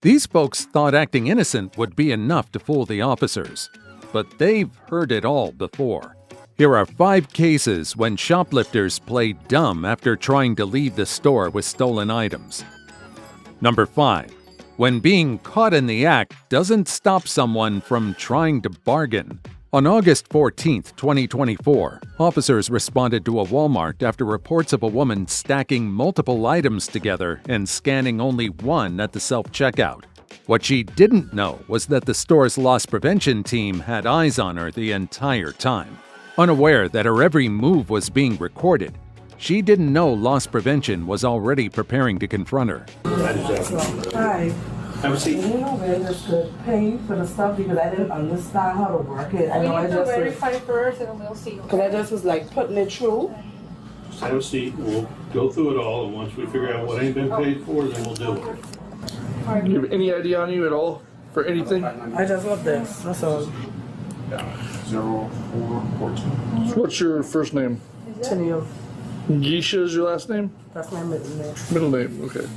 These folks thought acting innocent would be enough to fool the officers, but they've heard it all before. Here are 5 cases when shoplifters played dumb after trying to leave the store with stolen items. Number 5. When being caught in the act doesn't stop someone from trying to bargain. On August 14, 2024, officers responded to a Walmart after reports of a woman stacking multiple items together and scanning only one at the self-checkout. What she didn't know was that the store's loss prevention team had eyes on her the entire time. Unaware that her every move was being recorded, she didn't know loss prevention was already preparing to confront her. Hi. Have a seat. You know where just to pay for the stuff because I didn't understand how to work it. I know I just verify first and we'll see. Because I just was like putting it through. Just have a seat. We'll go through it all, and once we figure out what ain't been paid for, then we'll deal with it. Do you have any idea on you at all for anything? I just want this. That's all. 0414. So what's your first name? Tenio. Geisha is your last name? That's my middle name. Middle name, okay.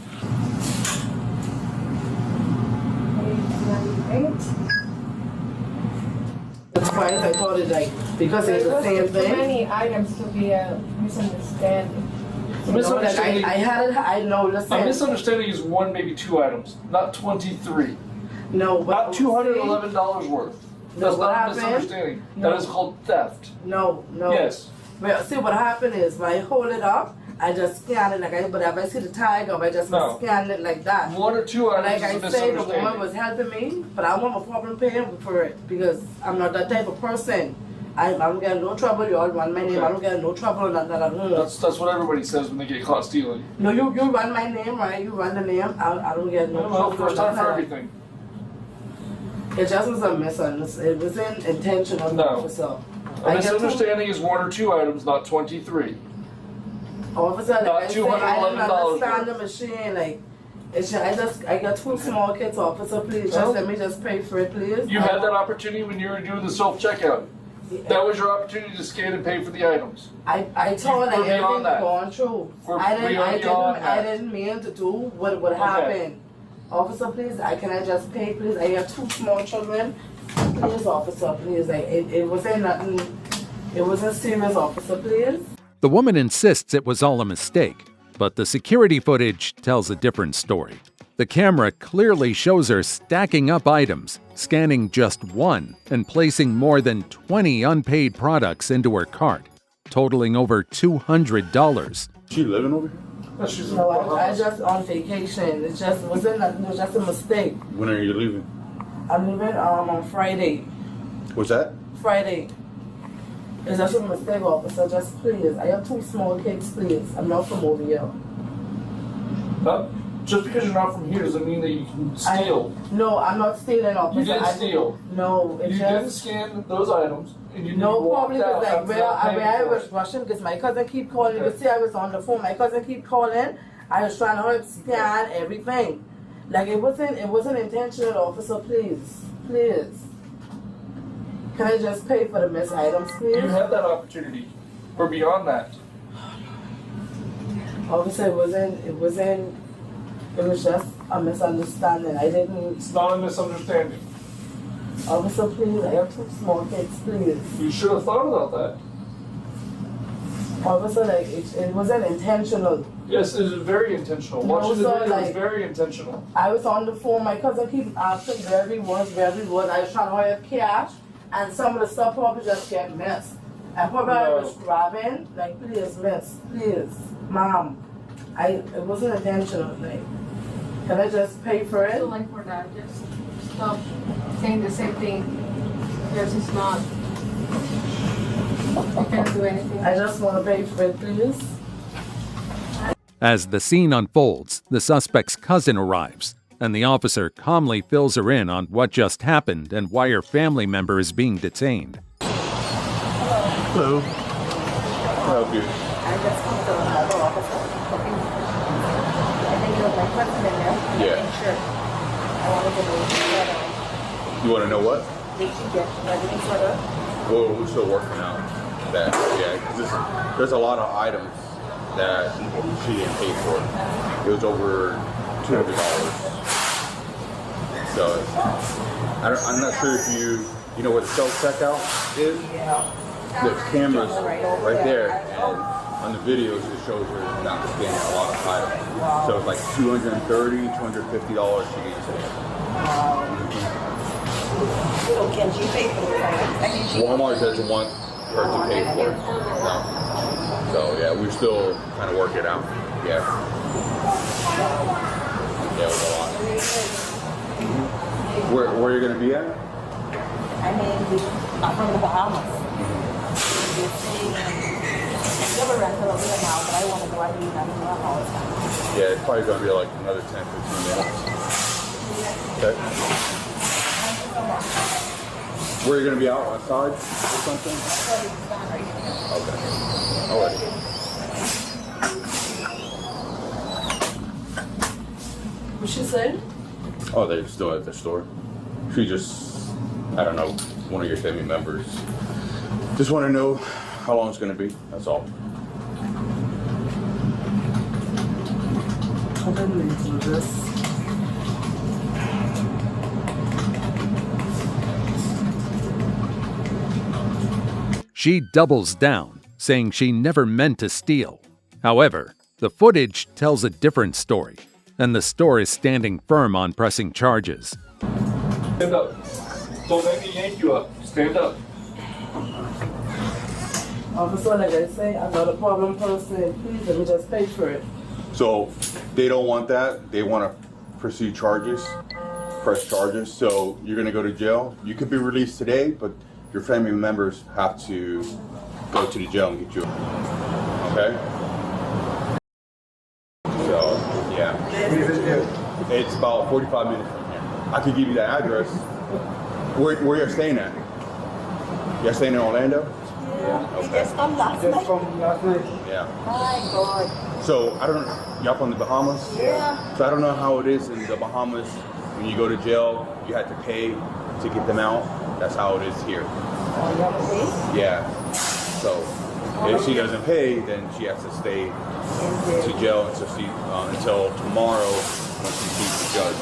It's fine. I thought it like because it's the same Too thing. many items to be a misunderstanding. You know, like I had it. I know. A Listen. misunderstanding is 1, maybe 2 items, not 23. No. But Not $211 worth. That's what not a happened? misunderstanding. No. That is called theft. No. Yes. Well, see what happened is when I hold it up, I just scan it like but if I see the tag up, I just scan it like that. 1 or 2 items Like is a I say, the misunderstanding. woman was helping me, but I want a problem paying for it because I'm not that type of person. I don't get in no trouble. You all run my name. I don't get in no trouble. That's what everybody says when they get caught stealing. No, you run my name, right? You run the name. I don't get in no No, trouble. first time for everything. It just was a misunderstanding. It wasn't intentional. No. Officer. A misunderstanding is 1 or 2 items, not 23. Officer, like Not I say, I didn't $211 understand the machine. Like, I got 2 small kids. Officer, please, just let me just pay for it, please. You had that opportunity when you were doing the self-checkout. That was your opportunity to scan and pay for the items. I told like We're beyond everything that. going through. We're I beyond that. didn't mean to do what would happen. Officer, please, can I just pay, please? I have 2 small children. Please, officer, please. Like, it wasn't nothing. It wasn't serious, officer, please. The woman insists it was all a mistake, but the security footage tells a different story. The camera clearly shows her stacking up items, scanning just one, and placing more than 20 unpaid products into her cart, totaling over $200. She living over here? No, I just on vacation. It just wasn't nothing. It was just a mistake. When are you leaving? I'm leaving on Friday. What's that? Friday. It's just a mistake, officer. Just please. I have 2 small kids, please. I'm not from over here. Just because you're not from here doesn't mean that you can steal. No, I'm not stealing, officer. You didn't steal. No, it's You just. didn't scan those items, and you No walked problem, out because like after where not paying I for was it. rushing because my cousin keep calling. You can see I was on the phone. My cousin keep calling. I was trying to hurry up, scan everything. Like it wasn't intentional, officer. Please, please. Can I just pay for the missed items, please? You had that opportunity. We're beyond that. Officer, it was just a misunderstanding. I didn't. It's not a misunderstanding. Officer, please. I have 2 small kids, please. You should have thought about that. Officer, like it wasn't intentional. Yes, it was very intentional. No, Watching the sir, video was like- very intentional. I was on the phone. My cousin keep asking where we was. I was trying to hurry up cash, and some of the stuff probably just get missed. And probably I was grabbing, like, please, miss, please, mom. It wasn't intentional. Like, can I just pay for it? So like for that, just stop saying the same thing. Because it's not. You can't do anything. I just want to pay for it, please. As the scene unfolds, the suspect's cousin arrives, and the officer calmly fills her in on what just happened and why her family member is being detained. Hello. Help you. I just come to another officer. I think it was my cousin in there. Yeah. Sure. I wanted to know You want to know what? did she get ready for the. Well, we're still working out that. Yeah, because there's a lot of items that she didn't pay for. It was over $200. So I'm not sure if you know where the self checkout is. Yeah. There's cameras right there, and on the videos it shows her not scanning a lot of items. So it's like $230, $250 she gets today. Can she pay for it? Walmart doesn't want her to pay for it. No. So yeah, we're still trying to work it out. Yeah. Yeah, it was a lot. Where are you gonna be at? I mean, I'm from the Bahamas. Never rented over here now, but I want to go. I mean, I'm in the Bahamas. Yeah, it's probably gonna be like another 10, 15 minutes. Okay. Where are you gonna be out outside or something? Okay. Alright. What she said? Oh, they're still at the store. She just, I don't know, one of your family members. Just want to know how long it's going to be. That's all. I didn't need to do this. She doubles down, saying she never meant to steal. However, the footage tells a different story, and the store is standing firm on pressing charges. Stand up. Don't let me yank you up. Stand up. Officer, like I say, I'm not a problem person. Please let me just pay for it. So they don't want that. They want to pursue charges, press charges. So you're going to go to jail. You could be released today, but your family members have to go to the jail and get you. Okay? So, yeah. It's about 45 minutes from here. I could give you the address. Where you're staying at? You're staying in Orlando? Yeah. Okay. Just come last night. Yeah. My God. So I don't know, y'all from the Bahamas? Yeah. So I don't know how it is in the Bahamas. When you go to jail, you have to pay to get them out. That's how it is here. Yeah. So if she doesn't pay, then she has to stay to jail until tomorrow when she sees the judge.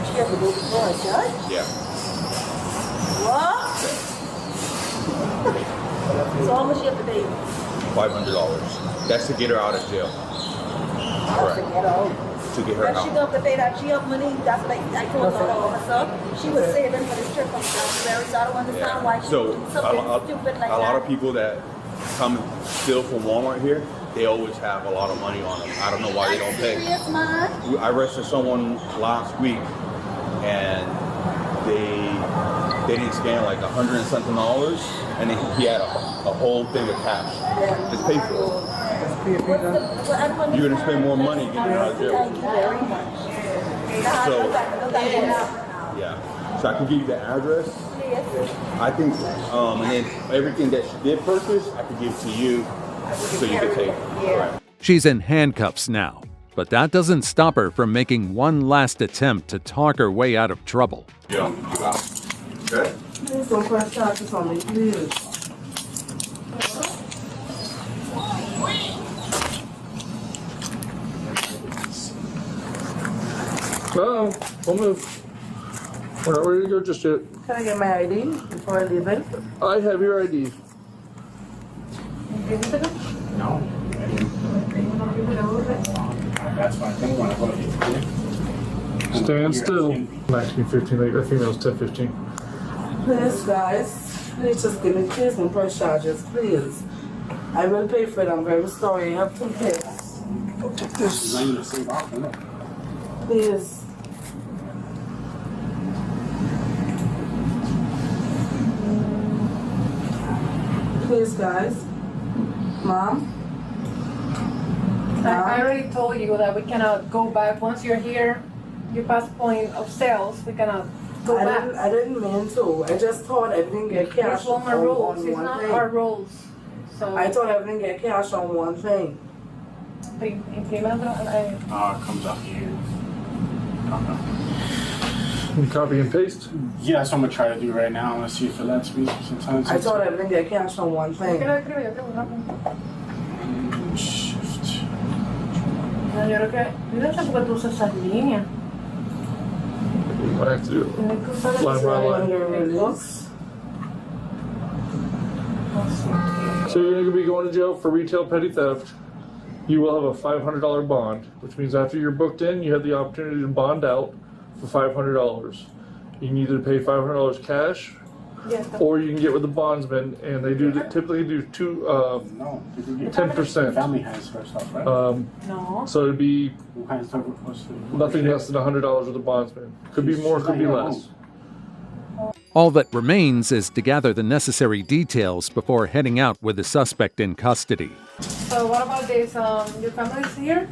She have to go before a judge? Yeah. What? So how much you have to pay? $500. That's to get her out of jail. To get out. To get her If she out. don't have to pay that, she have money. That's like I told the officer. She was saving for this trip from January, so I don't understand why she So would do something stupid like a that. lot of people that come steal from Walmart here, they always have a lot of money on them. I don't know why they don't pay. Serious, man. I arrested someone last week, and they didn't scan like $100 and something, and he had a whole thing of cash. Just pay for it. You're gonna spend more money getting out of jail. Thank you very much. So, yeah. So I can give you the address. I think, and then everything that she did purchase, I could give to you, so you can take it. Right. She's in handcuffs now, but that doesn't stop her from making one last attempt to talk her way out of trouble. Yeah. Okay. Please don't press charges on me, please. No, don't move. We're not ready to go just yet. Can I get my ID before I leave it? I have your ID. Stand still. 1915, like the female's 1015. Please, guys. Please just give me, please don't press charges, please. I will pay for it. I'm very sorry. I have to pay. Please. Please, guys. Mom? I already told you that we cannot go back. Once you're here, you pass point of sales, we cannot go back. I didn't mean to. I just thought everything get cash It's Walmart on rules, it's one not thing. our rules. So, I thought everything get cash on one thing. imprímelo, It comes up here. You copy and paste. Yeah, that's what I'm gonna try to do right now. Let's see if it lets me. Sometimes I thought everything get cash on one thing. yo creo rápido. shift. No, yo creo que, yo no sé por qué tú usas esas líneas. I have to do it line by line. Under release. So you're going to be going to jail for retail petty theft. You will have a $500 bond, which means after you're booked in, you have the opportunity to bond out for $500. You can either pay $500 cash, or you can get with the bondsman, and they do typically do 10%. Family has her stuff, right? No. So it'd be What kind of stuff? What's the, nothing less than $100 with the bondsman. Could be more, could be less. All that remains is to gather the necessary details before heading out with the suspect in custody. So what about this? Your family's here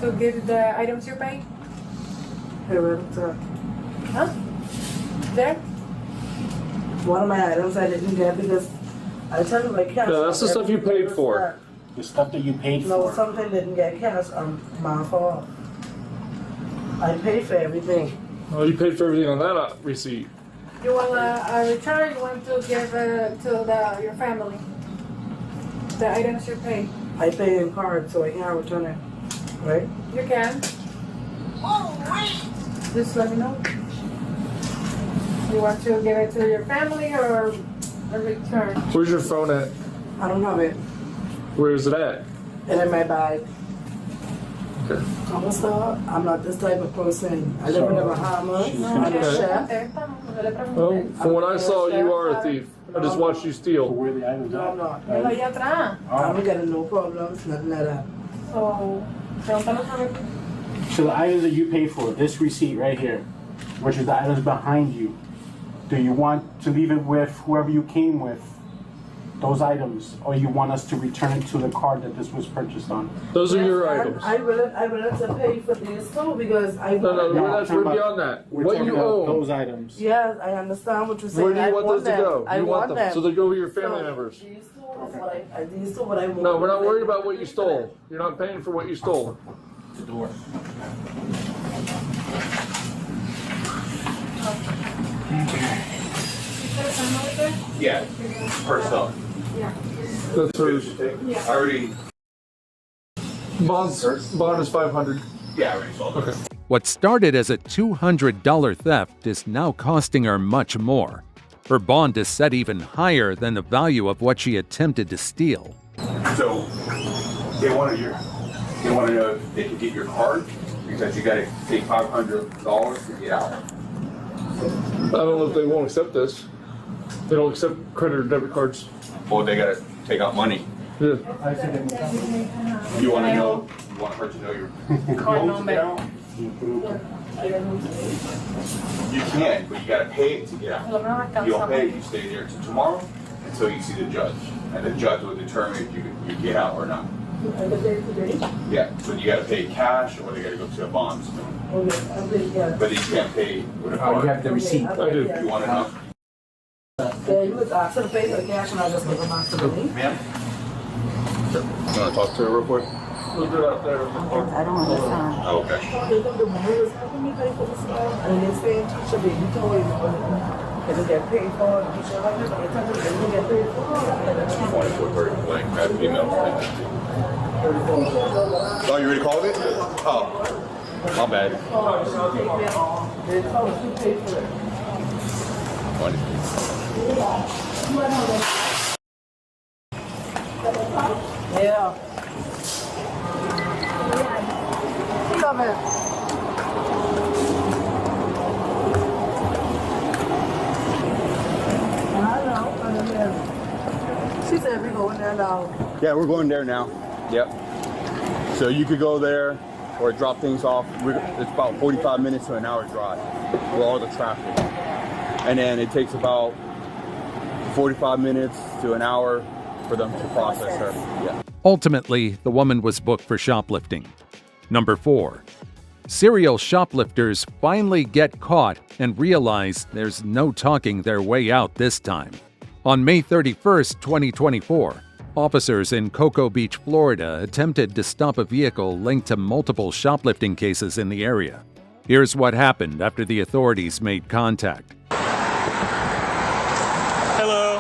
to give the items you pay? Here, Huh? There? one of my items I didn't get because I tell you my cash. Yeah, that's the stuff you paid for. the stuff that you paid No, for? something didn't get cash. My fault. I paid for everything. Oh, you paid for everything on that receipt. You want a return? You want to give to your family the items you pay? I pay in card, so I can't return it. Right? You can. Just let me know. You want to give it to your family or a return? Where's your phone at? I don't have it. Where is it at? And in my bag. Okay. I'm not this type of person. I live in the Bahamas. I'm a chef. Well, from what I saw, you are a thief. I just watched you So steal. where the items No, at? I'm not. Mira allá atrás. I don't get no problems, nothing like that. So, pregúntale otra vez. So the items that you paid for, this receipt right here, which is the items behind you, do you want to leave it with whoever you came with, those items, or you want us to return it to the card that this was purchased on? Those are your And items. I willing to pay for this too because I No, want them. we're beyond that. We're What talking you about own. those items. Yes, I understand what you're saying. Where do you I want those to them. go? I You want them. So they go with your family So, members. These two is what I want. No, we're not worried about what you stole. You're not paying for what you stole. The door. Yeah, personal. That's hers. I already, Bond is $500. yeah, I already sold it. Okay. What started as a $200 theft is now costing her much more. Her bond is set even higher than the value of what she attempted to steal. So they want to know if they can get your card because you got to take $500 to get out. I don't know if they won't accept this. They don't accept credit or debit cards. Or they got to take out money. Yeah. You want to know? You want her to know your Card number. You can, but you got to pay it to get out. You don't pay it, you stay there till tomorrow until you see the judge, and the judge will determine if you get out or not. Yeah, so you got to pay cash, or they got to go to a bondsman. But you can't pay with a card. You have the receipt. I do. You want to know? Yeah, you was asking to pay for the cash and I just give them back to me. Ma'am? You want to talk to her real quick? We'll do it out there. I don't understand. Oh, okay. The woman was helping me pay for the stuff and they say teacher baby told me if it get paid for, teacher like this, they tell me they didn't get paid for. 2430 blank, I have email. Oh, you already called it? Oh, my bad. They told us to pay for it. Yeah. Come here. I know. She said we going there now. Yeah, we're going there now. Yep. So you could go there or drop things off. It's about 45 minutes to an hour drive with all the traffic. And then it takes about 45 minutes to an hour for them to process her. Yeah. Ultimately, the woman was booked for shoplifting. Number 4. Serial shoplifters finally get caught and realize there's no talking their way out this time. On May 31st, 2024, officers in Cocoa Beach, Florida attempted to stop a vehicle linked to multiple shoplifting cases in the area. Here's what happened after the authorities made contact. Hello.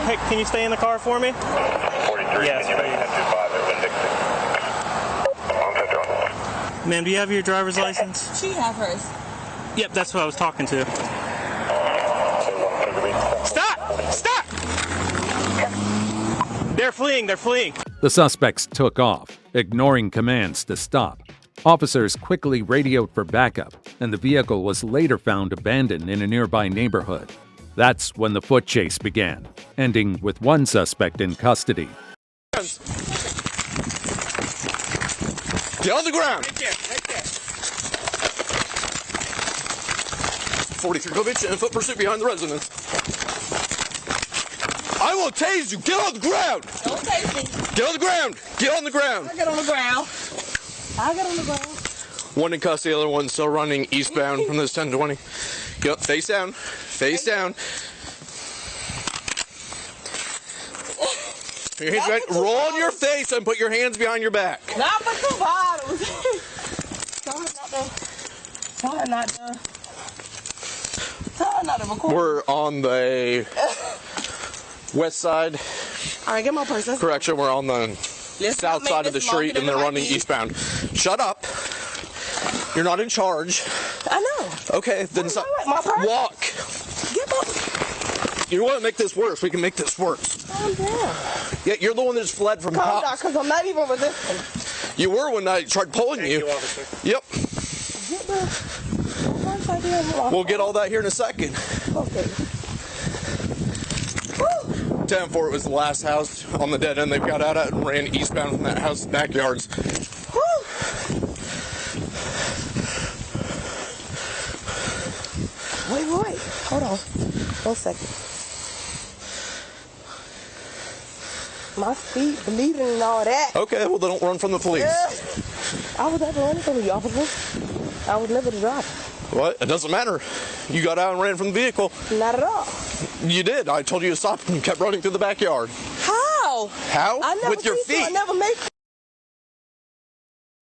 Hey, can you stay in the car for me? 43, Yes, can you make please. 1025 Ma'am, do you have your driver's license? She have hers. Yep, that's what I was talking to. Stop! Stop! They're fleeing, they're fleeing. The suspects took off, ignoring commands to stop. Officers quickly radioed for backup, and the vehicle was later found abandoned in a nearby neighborhood. That's when the foot chase began, ending with one suspect in custody. Get on the ground! Right there. 43 Clovich in foot pursuit behind the residence. I will tase you! Get on the ground! Don't tase me. Get on the ground! Get on the ground! I'll get on the ground. I'll get on the ground. One in custody, the other one still running eastbound from this 1020. Yep, face down. Face down. Your hands behind, roll on your face and put your hands behind your back. Not for 2 bottles. Sorry, not to record. We're on the west side. All right, get my purse. Correction, we're on the south side of the street and they're running eastbound. Shut up. You're not in charge. I know. Okay, then My purse. walk. Get my. You want to make this worse? We can make this worse. Calm down. Yeah, you're the one that's fled from Calm down, cops. because I'm not even resisting. You were when I tried pulling you. Yep. Get my purse right there. We'll get all that here in a second. Okay. 10-4, it was the last house on the dead end. They got out and ran eastbound from that house's backyards. Wait. Hold on. 1 second. My feet bleeding and all that. Okay, well, then don't run from the police. I was never running from you, officer. I was never the driver. What? It doesn't matter. You got out and ran from the vehicle. Not at all. You did. I told you to stop and you kept running through the backyard. How? How? I never With your feet. I never make.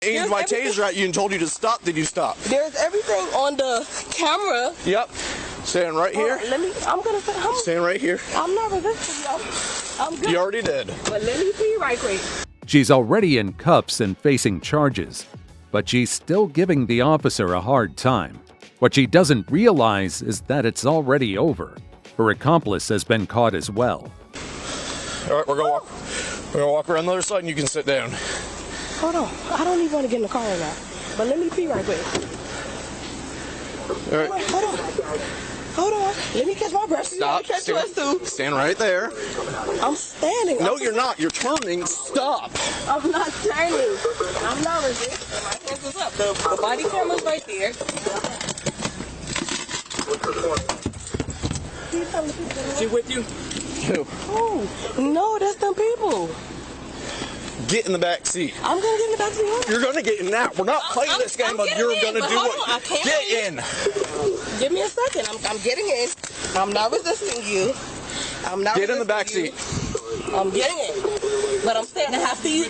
Aimed my taser at you and told you to stop. Did you stop? There's everything on the camera. Yep. Stand right here. I'm gonna say, Stand right here. I'm not resisting, y'all. I'm good. You already did. But let me pee right quick. She's already in cuffs and facing charges, but she's still giving the officer a hard time. What she doesn't realize is that it's already over. Her accomplice has been caught as well. All right, we're gonna walk around the other side and you can sit down. Hold on. I don't even want to get in the car right now. But let me pee right quick. All right. Hold on. Let me catch my breath. Stop. Stand right there. I'm standing. No, you're not. You're turning. Stop. I'm not turning. I'm not resisting. My hands is up. The body camera's right there. She with you? Who? Oh, no, that's them people. Get in the back seat. I'm going to get in the back seat. You're going to get in now. We're not playing this game of you're going to do what. Get in. Give me a second. I'm getting in. I'm not resisting you. I'm not. Get in the back seat. I'm getting in. But I'm saying I have to.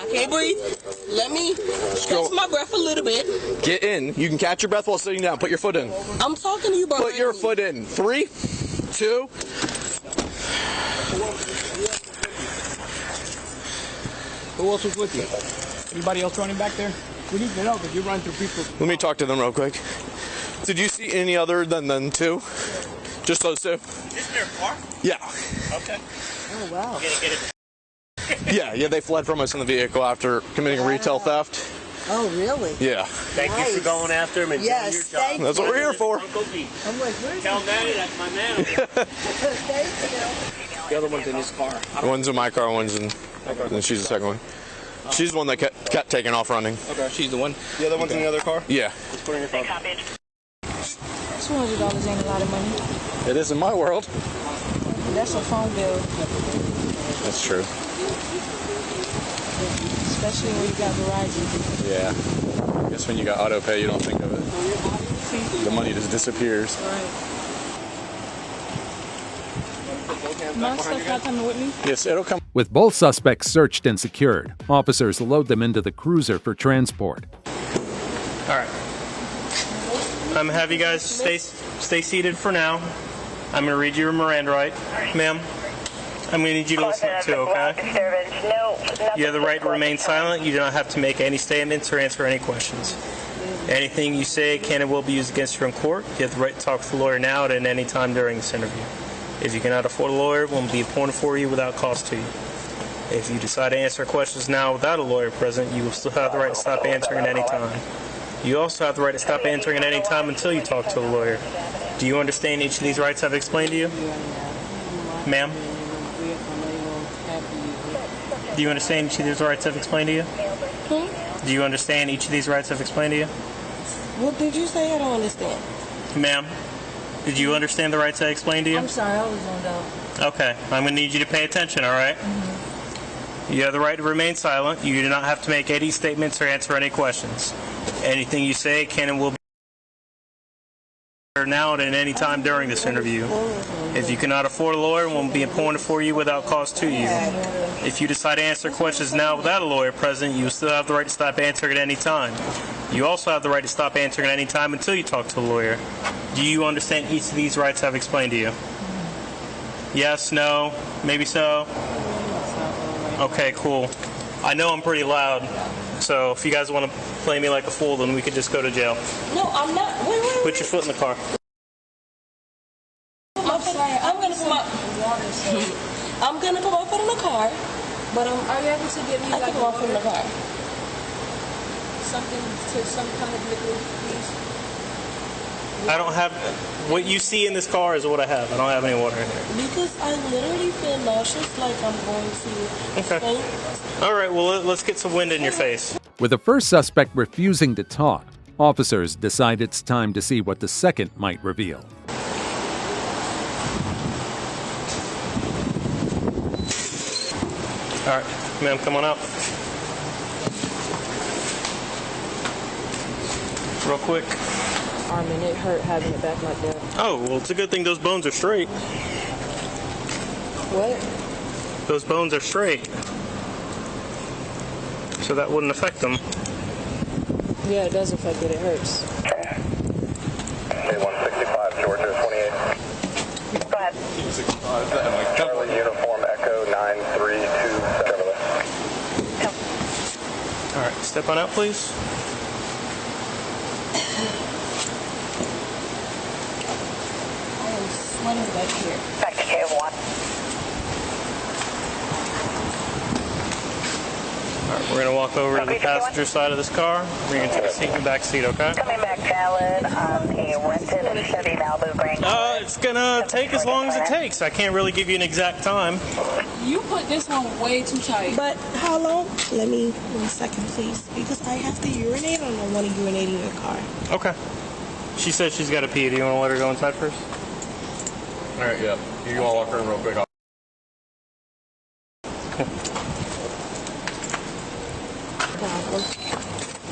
I can't breathe. Let me catch my breath a little bit. Get in. You can catch your breath while sitting down. Put your foot in. I'm talking to you, bro. Put your foot in. 3, 2. Who else was with you? Anybody else running back there? We need to know because you run through people. Let me talk to them real quick. Did you see any other than 2? Just those 2? Isn't there a car? Yeah. Okay. Oh, wow. Yeah, they fled from us in the vehicle after committing retail theft. Oh, really? Yeah. Thank you for going after him and doing your job. That's what we're here for. Uncle Pete. I'm like, where's Tell Daddy that's my man. The other one's in his car. One's in my car, one's in. And she's the second one. She's the one that kept taking off running. Okay, she's the one. The other one's in the other car? Yeah. Let's put her in your car. $200 ain't a lot of money. It is in my world. That's a phone bill. That's true. Especially when you got Verizon. Yeah. I guess when you got auto pay, you don't think of it. The money just disappears. Right. My stuff got coming with me? Yes, it'll come. With both suspects searched and secured, officers load them into the cruiser for transport. All right. I'm gonna have you guys stay seated for now. I'm gonna read your Miranda right, ma'am. I'm gonna need you to listen to, okay? You have the right to remain silent. You do not have to make any statements or answer any questions. Anything you say can and will be used against you in court. You have the right to talk to the lawyer now and at any time during this interview. If you cannot afford a lawyer, one will be appointed for you without cost to you. If you decide to answer questions now without a lawyer present, you will still have the right to stop answering at any time. You also have the right to stop answering at any time until you talk to a lawyer. Do you understand each of these rights I've explained to you? Ma'am? Do you understand each of these rights I've explained to you? Do you understand each of these rights I've explained to you? What did you say? I don't understand. Ma'am, did you understand the rights I explained to you? I'm sorry, I was zoned out. Okay, I'm going to need you to pay attention, all right? You have the right to remain silent. You do not have to make any statements or answer any questions. Anything you say can and will be now and at any time during this interview. If you cannot afford a lawyer, one will be appointed for you without cost to you. If you decide to answer questions now without a lawyer present, you will still have the right to stop answering at any time. You also have the right to stop answering at any time until you talk to a lawyer. Do you understand each of these rights I've explained to you? Yes, no, maybe so? Okay, cool. I know I'm pretty loud, so if you guys want to play me like a fool, then we could just go to jail. No, I'm not. Wait. Put your foot in the car. I'm sorry. I'm gonna put my foot in the car, but are you able to get me like my foot in the car? Something to some kind of liquid, please. I don't have, what you see in this car is what I have. I don't have any water in here. Because I literally feel nauseous, like I'm going to faint. All right, well, let's get some wind in your face. With the first suspect refusing to talk, officers decide it's time to see what the second might reveal. All right, ma'am, come on out. Real quick. Arm and it hurt having it back like that. Oh, well, it's a good thing those bones are straight. What? Those bones are straight. So that wouldn't affect them. Yeah, it does affect it. It hurts. K165, Georgia 28. Go ahead. 65, Charlie Uniform Echo 9327. All right, step on out, please. What is back here? Back to K1. All right, we're going to walk over to the passenger side of this car. We're going to take a seat in the back seat, okay? Coming back valid on a rented Chevy Malibu Grand. It's going to take as long as it takes. I can't really give you an exact time. You put this one way too tight. But how long? Let me 1 second, please, because I have to urinate and I don't want to urinate in your car. Okay. She says she's got to pee. Do you want to let her go inside first? All right, yeah. You can all walk around real quick.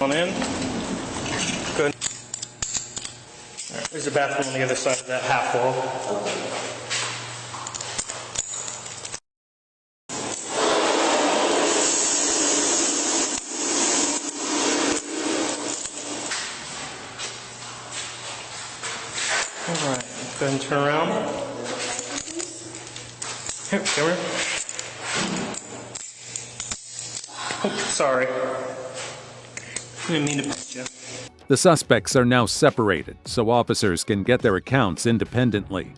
On in. Good. All right, there's a bathroom on the other side of that half wall. All right, go ahead and turn around. Here, come here. Oh, sorry. I didn't mean to punch you. The suspects are now separated, so officers can get their accounts independently.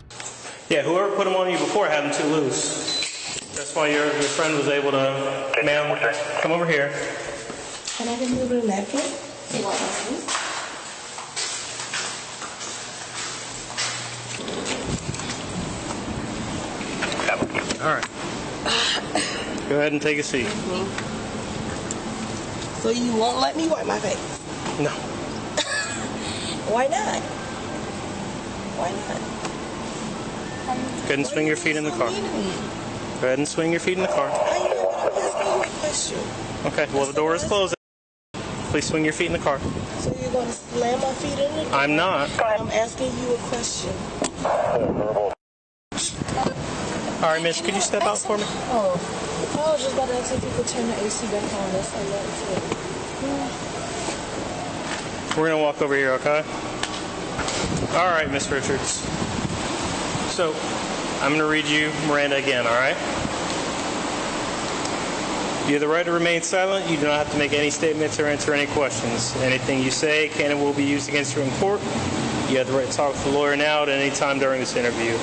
Yeah, whoever put them on you before had them too loose. That's why your friend was able to... Ma'am, come over here. Can I remove the napkin? You want my All right. Go ahead and take a seat. So you won't let me wipe my face? No. Why not? Why not? Go ahead and swing your feet in the car. Go ahead and swing your feet in the car. I know, I'm asking you a question. Okay, well, the door is closed. Please swing your feet in the car. So you're going to slam my feet in the car? I'm not. I'm asking you a question. All right, miss, could you step out for me? Oh, I was just about to ask if you could turn the AC back on. That's all that is. We're going to walk over here, okay? All right, Miss Richards. So, I'm going to read you Miranda again, all right? You have the right to remain silent. You do not have to make any statements or answer any questions. Anything you say can and will be used against you in court. You have the right to talk to the lawyer now at any time during this interview.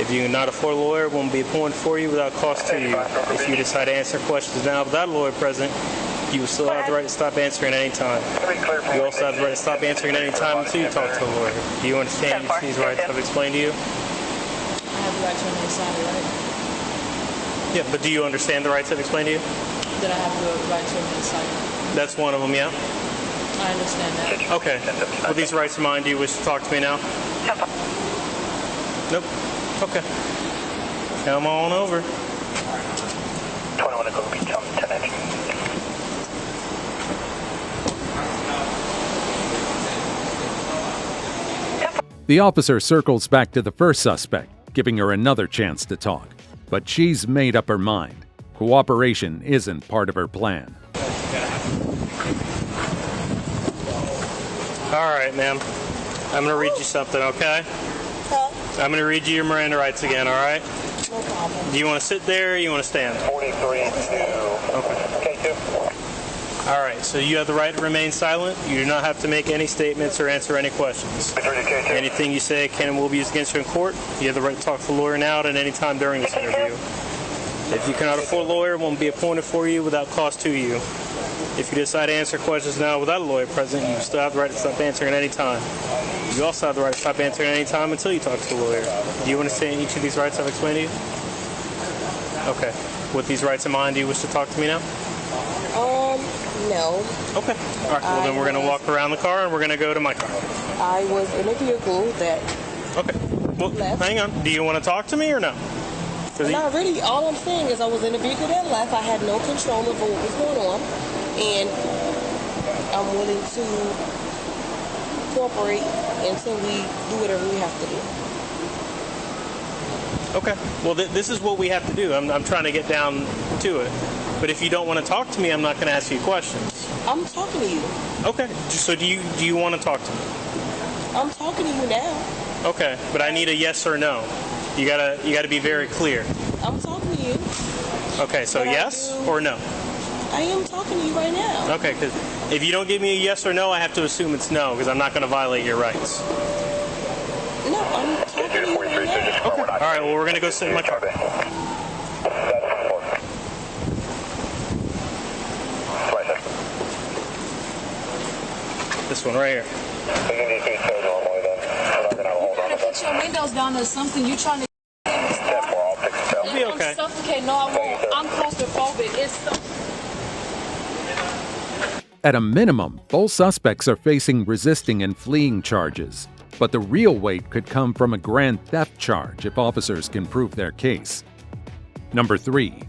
If you cannot afford a lawyer, one will be appointed for you without cost to you. If you decide to answer questions now without a lawyer present, you will still have the right to stop answering at any time. You also have the right to stop answering at any time until you talk to a lawyer. Do you understand each of these rights I've explained to you? I have the right to remain silent, right? Yeah, but do you understand the rights I've explained to you? That I have the right to remain silent. That's one of them, yeah? I understand that. Okay. Will these rights of mine, do you wish to talk to me now? Nope. Okay. Come on over. 21 to go beach on 10 engine. The officer circles back to the first suspect, giving her another chance to talk. But she's made up her mind. Cooperation isn't part of her plan. All right, ma'am. I'm going to read you something, okay? I'm going to read you your Miranda rights again, all right? No problem. Do you want to sit there or you want to stand? 43 to K2. All right, so you have the right to remain silent. You do not have to make any statements or answer any questions. Anything you say can and will be used against you in court. You have the right to talk to the lawyer now at any time during this interview. If you cannot afford a lawyer, one will be appointed for you without cost to you. If you decide to answer questions now without a lawyer present, you still have the right to stop answering at any time. You also have the right to stop answering at any time until you talk to the lawyer. Do you understand each of these rights I've explained to you? Okay. With these rights in mind, do you wish to talk to me now? No. Okay. All right. Well, then we're going to walk around the car and we're going to go to my car. I was in a vehicle that. Okay. Well, hang on. Do you want to talk to me or no? Not really. All I'm saying is I was in a vehicle that left. I had no control over what was going on. And I'm willing to cooperate until we do whatever we have to do. Okay. Well, this is what we have to do. I'm trying to get down to it. But if you don't want to talk to me, I'm not going to ask you questions. I'm talking to you. Okay. So do you want to talk to me? I'm talking to you now. Okay. But I need a yes or no. You gotta be very clear. I'm talking to you. Okay. So yes or no? I am talking to you right now. Okay. Because if you don't give me a yes or no, I have to assume it's no because I'm not going to violate your rights. No, I'm talking to you right now. Okay. All right. Well, we're going to go sit in my car. This one right here. Put your windows down or something. You trying to It'll be okay. suffocate? No, I won't. I'm claustrophobic. It's At a minimum, both suspects are facing resisting and fleeing charges. But the real weight could come from a grand theft charge if officers can prove their case. Number 3.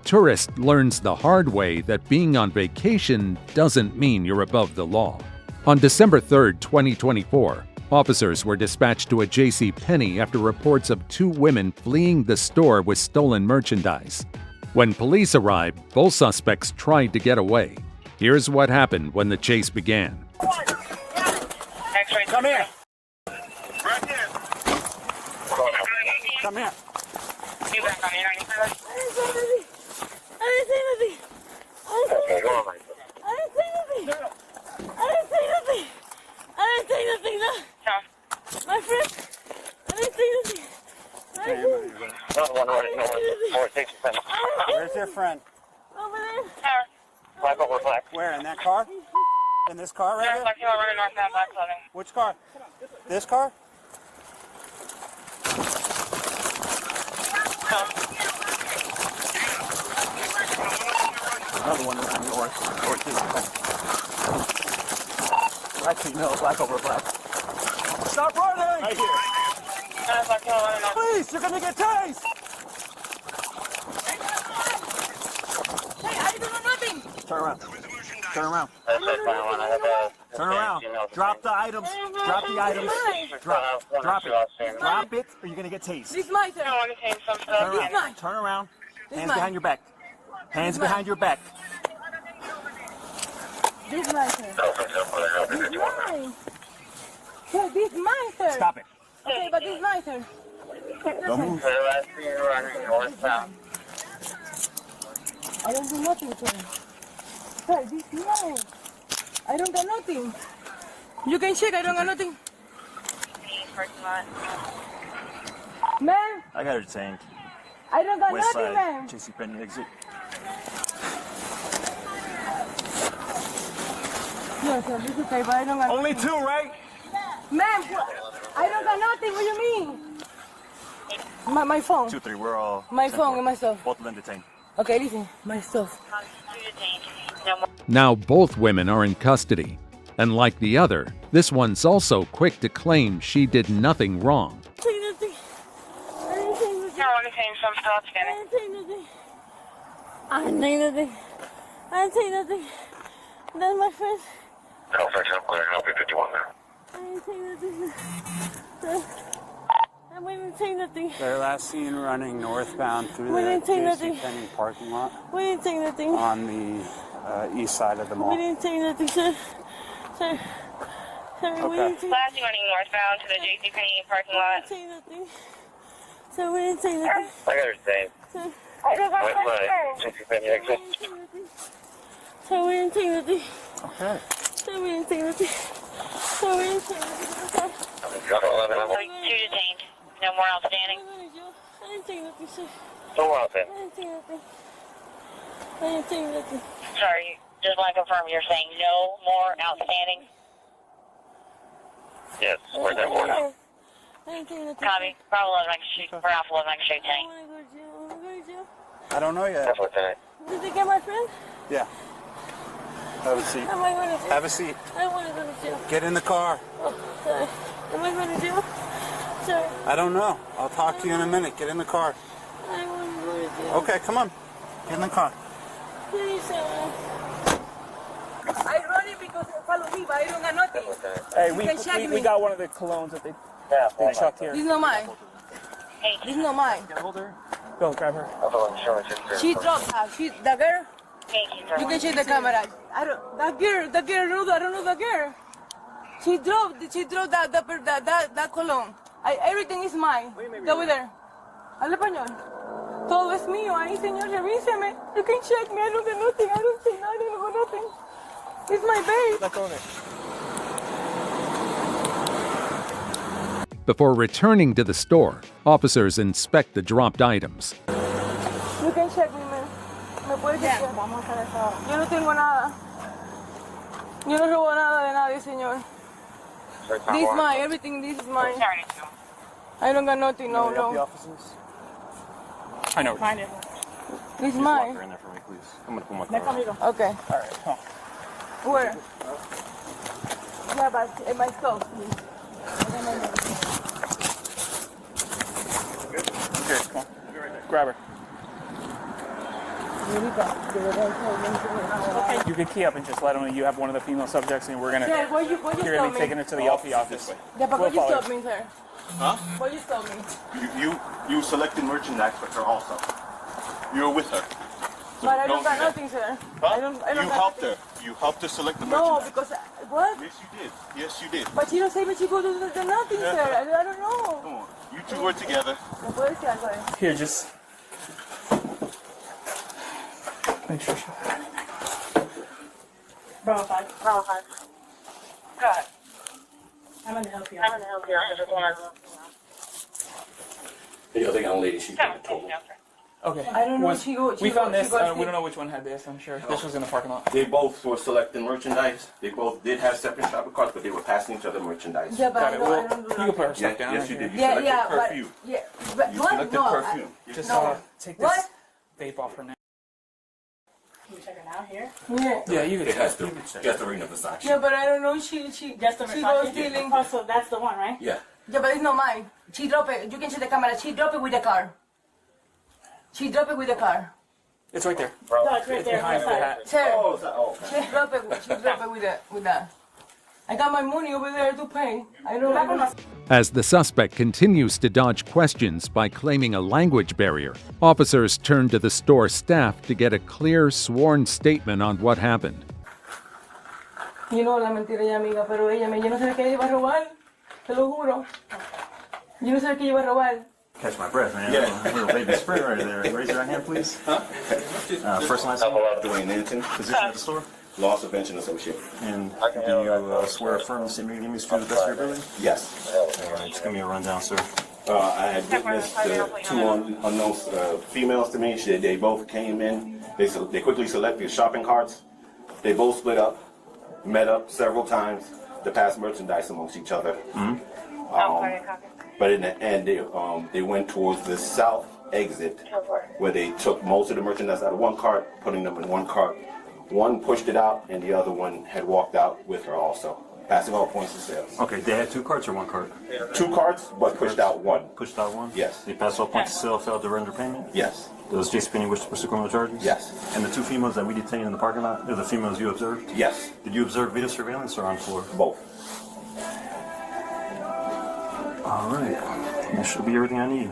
Tourist learns the hard way that being on vacation doesn't mean you're above the law. On December 3, 2024, officers were dispatched to a JCPenney after reports of 2 women fleeing the store with stolen merchandise. When police arrived, both suspects tried to get away. Here's what happened when the chase began. X-ray, come here. Right here. Come here. You back on here, I didn't say nothing. I didn't say nothing. No. My friend. I didn't say nothing. Where's your friend? Over there. Black over black. Where, in that car? In this car right Yeah, here? black people running northbound, black clothing. Which car? This car? Another one around north. Actually, no, black over black. Stop running! Right here. Please, you're gonna get tased! Hey, I didn't do nothing. Turn around. Turn around. Turn around. Drop the items. Drop the items. Drop it. Drop it, or you're gonna get tased. This is my turn. Turn around. Turn around. Hands behind your back. Hands behind your back. This is my turn. This is mine. Hey, this is my turn. Stop it. Okay, but this is my turn. Don't move. I don't do nothing, sir. Sir, this mine. I don't got nothing. You can check, I don't got nothing. Ma'am, I got her detained. I don't got West nothing, side, ma'am. JCPenney exit. No, sir, this is okay, but I don't got Only nothing. two, right? Ma'am, I don't got nothing. What do you mean? My phone. 2-3, we're all. My phone and my stuff. Both of them detained. Okay, listen, my stuff. Now both women are in custody. And like the other, this one's also quick to claim she did nothing wrong. I didn't say nothing. I didn't say nothing. I didn't say nothing. I didn't say nothing. I didn't say nothing. That's my friend. No, section, I'm clearing up 51 there. I didn't say nothing. I didn't say nothing. They're last seen running northbound through We the didn't say nothing. JCPenney parking lot We didn't say nothing. on the east side of the mall. We didn't say nothing, sir. Sir, sir, we didn't say Last running northbound to the JCPenney parking lot. We didn't say nothing. Sir, we didn't say nothing. I got her saved. Sir, West side, JCPenney exit. sir, we didn't say nothing. Okay. Sir, we didn't say nothing. Sir, we didn't say nothing. Got 11 level. 2 detained. No more outstanding. I didn't say nothing, sir. No more out there. I didn't say nothing. I didn't say nothing. Sorry, just want to confirm you're saying no more outstanding. Yes, where's that one? I didn't say nothing. Copy. Bravo 11, I can shoot. For Alpha 11, I can shoot I tank. want to go to jail. I want to go to jail. I don't know yet. That's what's in it. Did they get my friend? Yeah. Have a seat. Am I going to jail? Have a seat. I want to go to jail. Get in the car. Oh, sorry. Am I going to jail? Sorry. I don't know. I'll talk to you in a minute. Get in the car. I want to go to jail. Okay, come on. Get in the car. Please, I run it because I follow me, but I don't got nothing. Hey, You can check we me. got one of the colognes that they chucked here. This is not mine. This is not mine. Hold her. Go, grab her. She dropped her. The girl. You can check the camera. I don't. That girl. I don't know the girl. She dropped that cologne. Everything is mine. Over there. Habla español. Todo es mío. Ahí, señor, revíseme. You can check me. I don't get nothing. I don't see nothing. I don't got nothing. It's my babe. Let go of it. Before returning to the store, officers inspect the dropped items. You can check me, man. Me puede chequear. Vamos a hacer eso. Yo no tengo nada. Yo no robo nada de nadie, señor. This is mine. Everything. This is mine. I don't got nothing. No, Help the no. officers. I know. This is mine. Walk her in there for me, please. I'm gonna pull my car. Okay. All right, come on. Where? Yeah, but in my stuff, please. Here, come on. Grab her. Okay. You can key up and just let them know you have one of the female subjects, and we're gonna. Yeah, why you You're stop gonna be me? taking her to the LP office. Yeah, but We'll why you follow stop me, sir? Huh? Why you stop me? You selected merchandise for her also. You were with her. But I don't got do that. nothing, sir. Huh? I don't You got helped nothing. her. You helped her select the No, merchandise. because what? Yes, you did. Yes, you did. But she don't say me she go to the nothing, Yeah. sir. I don't know. Come on. You two were together. ¿Me puedes decir algo? Here, just make sure she. Bravo 5. Bravo 5. Good. I'm going to help you. I'm going to help you. The other young lady, she got the total. Okay. I don't know. Was- She we found this. got We don't know which one had this. I'm sure this was in the parking lot. They both were selecting merchandise. They both did have separate shopping carts, but they were passing each other merchandise. Yeah, but Got it. I Well, don't do you can put her Yeah, stuff down. yes, right you here. did. You Yeah, selected yeah, but perfume. yeah, but You what? selected No, perfume. Just No. take What? this vape off her now. Can you check her now here? Yeah, you can. It has to. Just the ring of Versace. Yeah, but I don't know. She Just the she goes Versace? stealing. Oh, so that's the one, right? Yeah. Yeah, but it's not mine. She drop it. You can see the camera. She drop it with the car. She drop it with the car. It's right there. No, it's right there. Behind the hat. Sir, Oh, is that, oh, okay. she drop it. She drop it with that. I got my money over there to pay. I don't. As the suspect continues to dodge questions by claiming a language barrier, officers turn to the store staff to get a clear, sworn statement on what happened. You know la mentira ya, amiga, pero ella yo no sé qué iba a robar. Te lo juro. Yo no sé qué iba a robar. Catch my breath, man. Yeah. Little baby sprint right there. Raise your right hand, please. Huh? First line. Dwayne Nanton. Position at the store. Loss prevention associate. And do you swear affirm the statement you give me to the best of your ability? Yes. All right, just give me a rundown, sir. I had witnessed two unknown females to me. They both came in. They quickly selected shopping carts. They both split up, met up several times to pass merchandise amongst each other. But in the end, they went towards the south exit where they took most of the merchandise out of one cart, putting them in one cart. One pushed it out, and the other one had walked out with her also, passing all points of sales. Okay, they had 2 carts or 1 cart? 2 carts, but pushed out one. Pushed out one? Yes. They passed all points of sale, failed to render payment? Yes. Does JCPenney wish to pursue criminal charges? Yes. And the 2 females that we detained in the parking lot, are the females you observed? Yes. Did you observe video surveillance or on floor? Both. All right. That should be everything I need.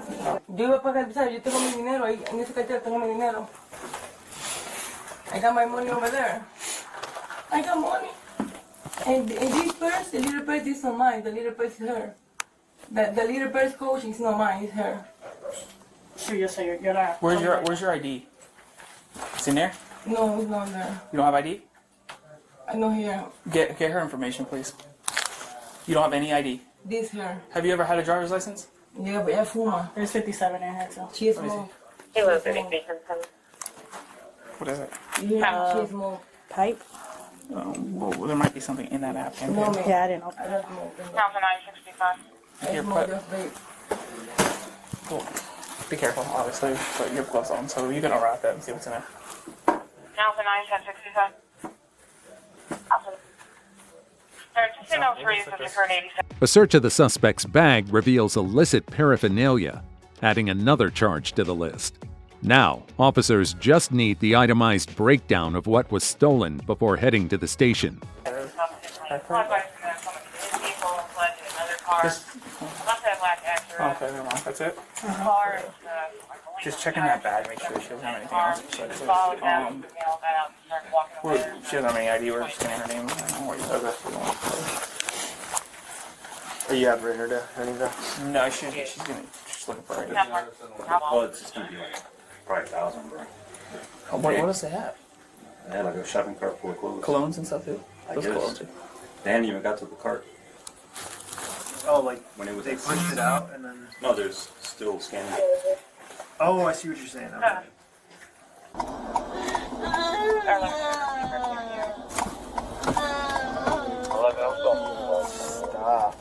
Yo iba a pagar, ¿sabes? Yo tengo mi dinero ahí, en ese cartel tengo mi dinero. I got my money over there. I got money. And this purse, the little purse is not mine. The little purse is her. The little purse coach is not mine. It's her. So you're not. Where's your ID? It's in there? No, it's not there. You don't have ID? I know here. Get her information, please. You don't have any ID? This her. Have you ever had a driver's license? Yeah, but I fuma. There's 57 in here too. She smoke. What is it? Yeah, she smoke. Pipe? Well, there might be something in that app. No, man. Yeah, I didn't know. I don't smoke. Council 965. Here, smoke just vape. Cool. Be careful, obviously, but you have gloves on, so you're gonna wrap it and see what's in there. Council 965. A search of the suspect's bag reveals illicit paraphernalia, adding another charge to the list. Now, officers just need the itemized breakdown of what was stolen before heading to the station. Okay, never mind. That's it? Just checking that bag, make sure she doesn't have anything else besides this. Well, she doesn't have any ID, we're scanning her name. Are you having her name down? No, she's looking for ID. Well, it's just going to be like probably 1,000, bro. What does they have? They had like a shopping cart full of clothes. Colognes and stuff too? I Those guess. colognes too. They hadn't even got to the cart. Oh, like when it was they pushed it out and then. No, there's still scanning. Oh, I see what you're saying. Okay. Stop.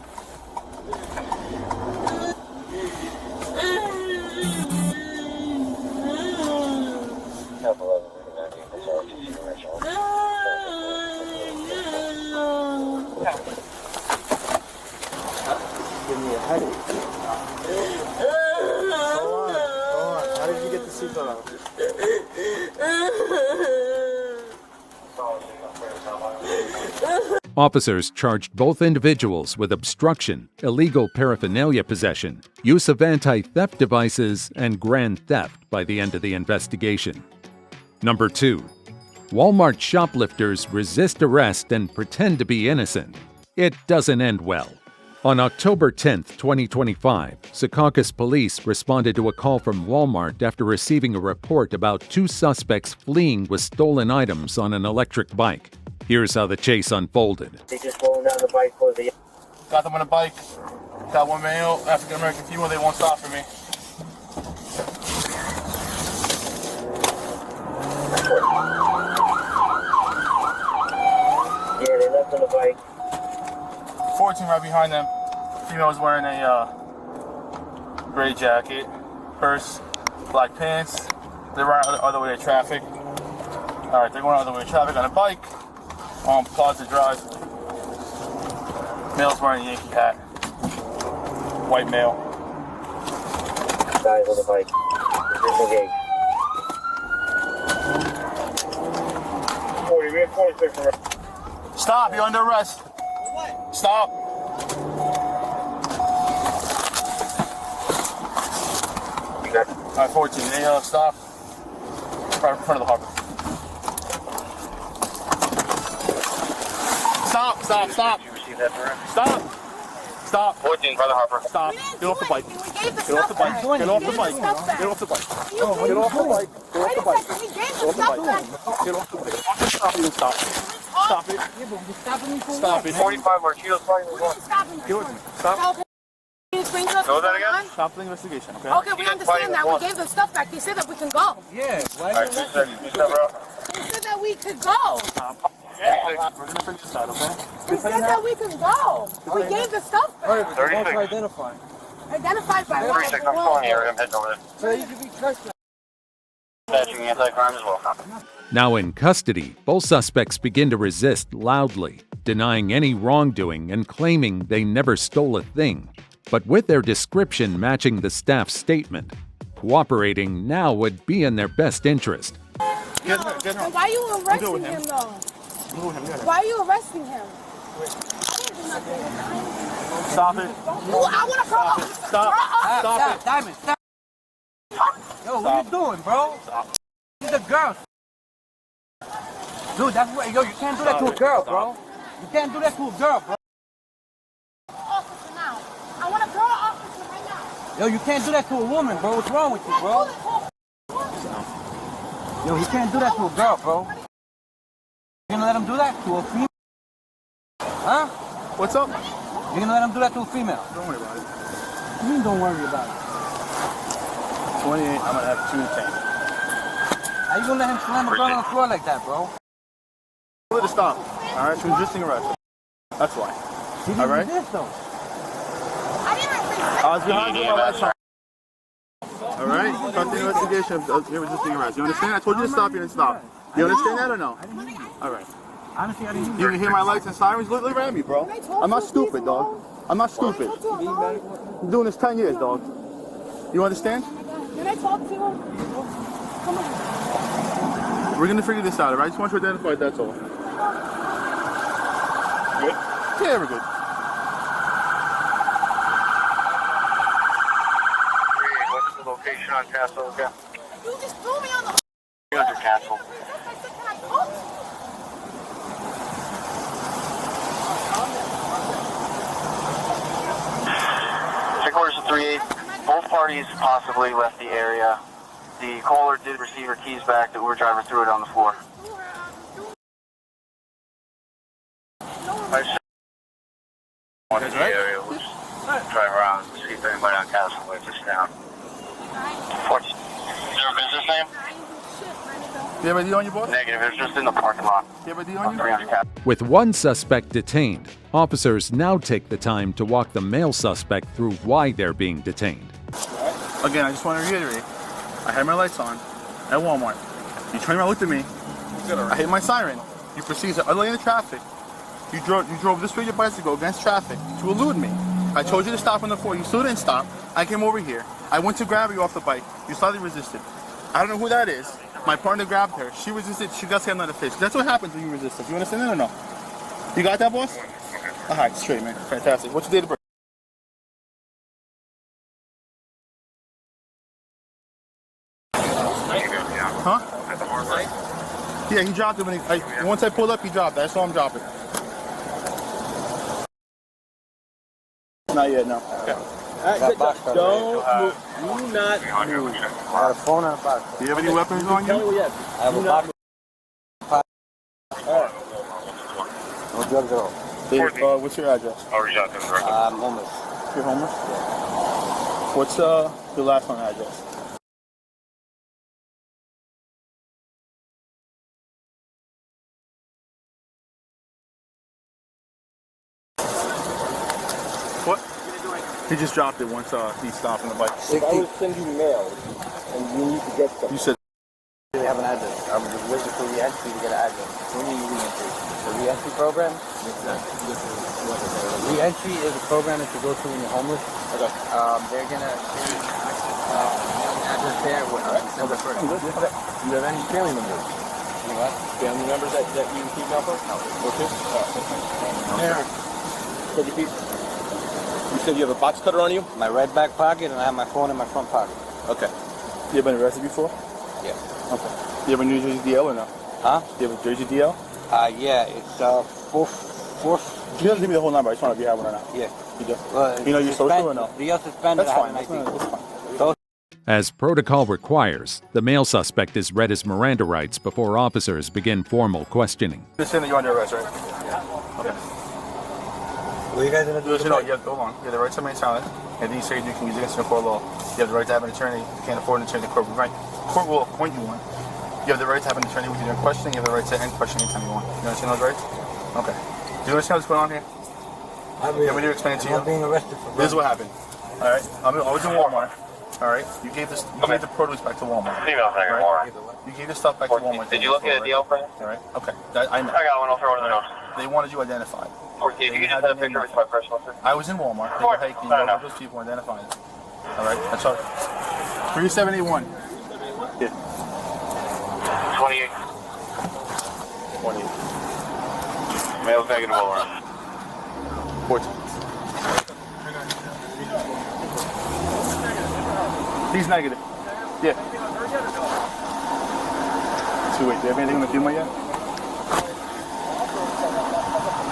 Give me a headache. Go on. How did you get the seatbelt on? Officers charged both individuals with obstruction, illegal paraphernalia possession, use of anti-theft devices, and grand theft by the end of the investigation. Number 2. Walmart shoplifters resist arrest and pretend to be innocent. It doesn't end well. On October 10, 2025, Secaucus police responded to a call from Walmart after receiving a report about 2 suspects fleeing with stolen items on an electric bike. Here's how the chase unfolded. They just rolling down the bike for the. Got them on a bike. Got one male, African American female. They won't stop for me. Yeah, they left on the bike. 14 right behind them. Female was wearing a gray jacket, purse, black pants. They're running the other way to traffic. All right, they're going the other way to traffic on a bike. On Plaza Drive. Male's wearing a Yankee hat. White male. Guys on the bike. Disengage. 40, we have 46 arrest. Stop, you're under arrest. What? Stop. All right, 14, they stop. Right in front of the harbor. Stop. You received that, Stop. Stop. 14, Brother Harper. Stop. Get off the bike. Get off the bike. Get off the bike. Get off the bike. Get off the bike. Get off the bike. Get off the bike. Get off the bike. Stop it. Stop. Stop it. Stop it. 45 Marquito's probably going. Stop. Know that again? Stop the investigation, okay? Okay, we understand that. We gave the stuff back. They said that we can go. Yeah. They said that we could go. We're gonna finish this out, okay? They said that we can go. We gave the stuff back. 36. Identified by what? 36, I'm calling the area. I'm heading over there. So you can be trusted. Dispatching anti-crime as well. Now in custody, both suspects begin to resist loudly, denying any wrongdoing and claiming they never stole a thing. But with their description matching the staff's statement, cooperating now would be in their best interest. Why are you arresting him though? Why are you arresting him? Stop it. I want to call. Stop. Stop it. Diamond, stop. Yo, what are you doing, bro? She's a girl. Dude, that's what. Yo, you can't do that to a girl, bro. You can't do that to a girl, bro. Officer now. I want to call an officer right now. Yo, you can't do that to a woman, bro. What's wrong with you, bro? Yo, you can't do that to a girl, bro. You gonna let him do that to a female? Huh? What's up? You gonna let him do that to a female? Don't worry about it. What do you mean don't worry about it? 28, I'm gonna have 2 10. How you gonna let him slam a girl on the floor like that, bro? Let her stop. Alright, she was resisting arrest. That's why. Alright? I was behind you my last time. Alright? Start the investigation of you're resisting arrest. You understand? I told you to stop, you didn't stop. You understand that or no? Alright. Honestly, I didn't You can hear my lights and sirens? Look at me, bro. I'm not stupid, dog. I'm not stupid. I'm doing this 10 years, dog. You understand? Can I talk to him? Come on. We're gonna figure this out, alright? I just want you to identify it, that's all. Good? Yeah, we're good. What's the location on Castle again? You just threw me on the. 300 Castle. Headquarters of 3-8. Both parties possibly left the area. The caller did receive her keys back. The Uber driver threw it on the floor. I wanted the area. We'll just drive around and see if anybody on Castle lays us down. Is there a business name? Do you have a D on you, boss? Negative. It's just in the parking lot. Do you have a D on you? With one suspect detained, officers now take the time to walk the male suspect through why they're being detained. Again, I just want to reiterate. I had my lights on at Walmart. You turned around, looked at me. I hit my siren. You proceeded to other lane of traffic. You drove this way your bicycle against traffic to elude me. I told you to stop on the floor. You still didn't stop. I came over here. I went to grab you off the bike. You slightly resisted. I don't know who that is. My partner grabbed her. She resisted. She got hit on the face. That's what happens when you resist. You understand that or no? You got that, boss? All right, straight, man. Fantastic. What's your date of birth? Huh? Yeah, he dropped it when once I pulled up, he dropped it. I saw him drop it. Not yet, no. Okay. Don't move. Do not move. I have a phone and a box. Do you have any weapons on you? Yes. I have a box. No drugs at all. What's your address? I'm homeless. You're homeless? Yeah. What's your last one address? What? He just dropped it once he stopped on the bike. If I would send you mail and you need to get something. You said they have an address. I'm just waiting for re-entry to get an address. When do you re-entry? The re-entry program? Re-entry is a program that you go to when you're homeless. Okay. They're gonna address there with December 1st. Do you have any family members? You what? Family members that you keep up with? No. Okay. Could you keep? You said you have a box cutter on you? My right back pocket, and I have my phone in my front pocket. Okay. You ever been arrested before? Yeah. Okay. You have a New Jersey DL or no? Huh? You have a Jersey DL? Yeah, it's 4. You don't give me the whole number. I just want to know if you have one or not. Yeah. You do? You know your social or no? That's fine. That's fine. As protocol requires, the male suspect is read his Miranda rights before officers begin formal questioning. You're saying that you're under arrest, right? Okay. What are you guys gonna do? You know, you have to hold on. You have the right to remain silent. And these say you can use against the court law. You have the right to have an attorney. If you can't afford an attorney, the court will appoint you one. You have the right to have an attorney with you during questioning. You have the right to end questioning anytime you want. You understand those rights? Okay. Do you understand what's going on here? You want me to explain it to you? I'm being arrested for This is what happened. All right. I was in Walmart. All right. You gave the produce back to Walmart. Right? You gave the stuff back to Walmart. Did you look at the deal for him? All right. Okay. I know. I got one. I'll throw it in the notes. They wanted you identified. Okay, you can just have a picture with my personal. I was in Walmart. They go, hey, can you go with those people identified? All right. That's all. 3781. Yeah. 28. 28. Male's negative all around. 14. He's negative. Yeah. So wait, do you have anything on the female yet?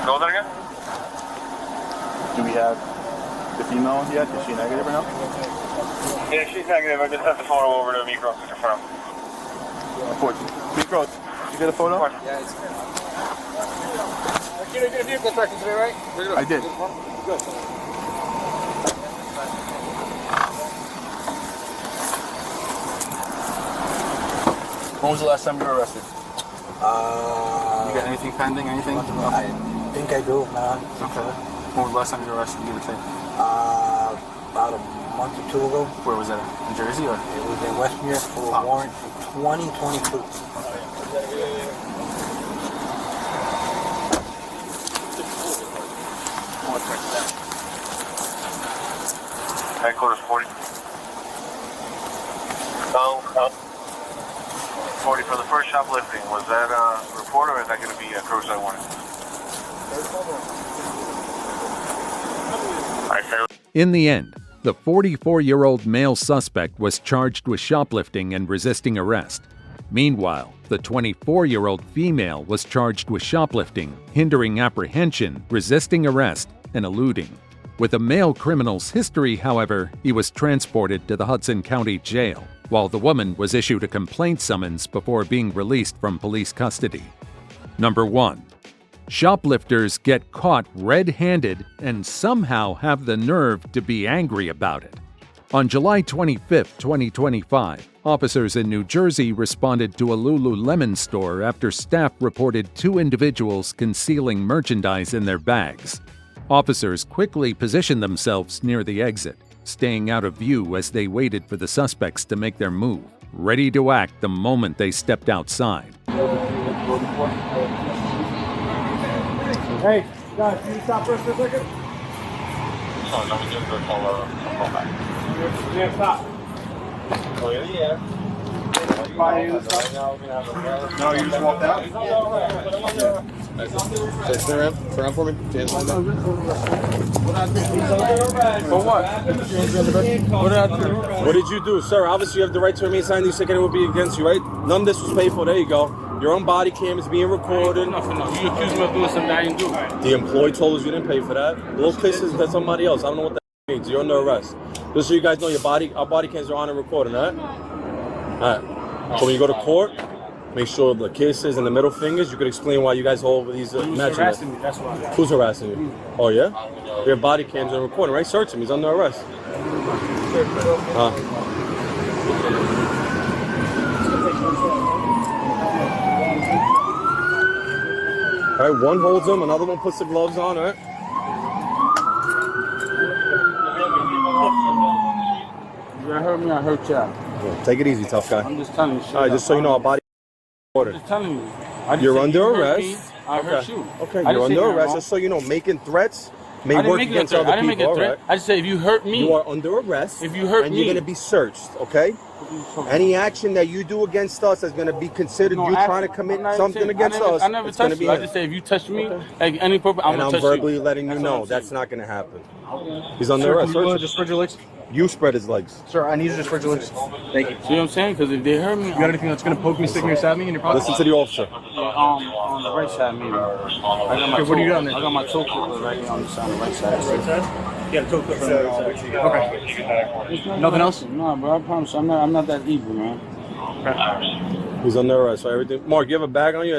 Go there again? Do we have the female yet? Is she negative or no? Yeah, she's negative. I just have the photo over to Micros to confirm. 14. Micros, you get a photo? Yeah, it's you did a vehicle inspection today, right? I did. Good. When was the last time you were arrested? You got anything pending? Anything? I think I do, man. Okay. When was the last time you were arrested? Give it to me. About a month or two ago. Where was that? In Jersey or? It was in Westmere for a warrant for 2022. Headquarters 40. 40 for the first shoplifting. Was that a report or is that going to be a curbside warning? In the end, the 44-year-old male suspect was charged with shoplifting and resisting arrest. Meanwhile, the 24-year-old female was charged with shoplifting, hindering apprehension, resisting arrest, and eluding. With a male criminal's history, however, he was transported to the Hudson County Jail, while the woman was issued a complaint summons before being released from police custody. Number 1. Shoplifters get caught red-handed and somehow have the nerve to be angry about it. On July 25, 2025, officers in New Jersey responded to a Lululemon store after staff reported 2 individuals concealing merchandise in their bags. Officers quickly positioned themselves near the exit, staying out of view as they waited for the suspects to make their move, ready to act the moment they stepped outside. Hey, guys, can you stop for a second? Oh, no, we just go call back. Yeah, stop. Oh, yeah. No, you just walked out? Turn around for me. For what? What did I do? What did you do, sir? Obviously, you have the right to remain silent. You said it would be against you, right? None of this was paid for. There you go. Your own body cam is being recorded. Nothing. You accused me of doing something I didn't do. The employee told us you didn't pay for that. Little kisses to somebody else. I don't know what that means. You're under arrest. Just so you guys know, our body cams are on and recording, all right? All right. So when you go to court, make sure the kisses and the middle fingers, you could explain why you guys hold these matches. Harassing me, that's why. Who's harassing you? Oh, yeah? Your body cams are recording, right? Search him. He's under arrest. All right, one holds him, another one puts the gloves on, all right? You hurt me, I hurt you. Yeah, take it easy, tough guy. I'm just telling you. All right, just so you know, our body order. I'm just telling you. You're under arrest. I hurt you. Okay, you're under arrest. Just so you know, making threats may work against other people. All right. I just say if you hurt me, you are under arrest. If you hurt and me, you're gonna be searched. Okay. Any action that you do against us is gonna be considered you trying to commit something against us. I never touched you. I just say if you touch me, like any purpose, I'm gonna touch you. And I'm verbally letting you know that's not gonna happen. He's under arrest. Sir, just spread your legs. You spread his legs. Sir, I need you to just spread your legs. Thank you. See what I'm saying? Because if they hurt me, you got anything that's gonna poke me, stick me, or stab me in your pocket? Listen to the officer. On the right side, maybe. I got my what do you got on there? I got my toolkit right here on the side, right side. Yeah, tow clip. Okay. Nothing else? No, bro. I promise. I'm not that evil, man. He's under arrest, so everything. Mark, you have a bag on you?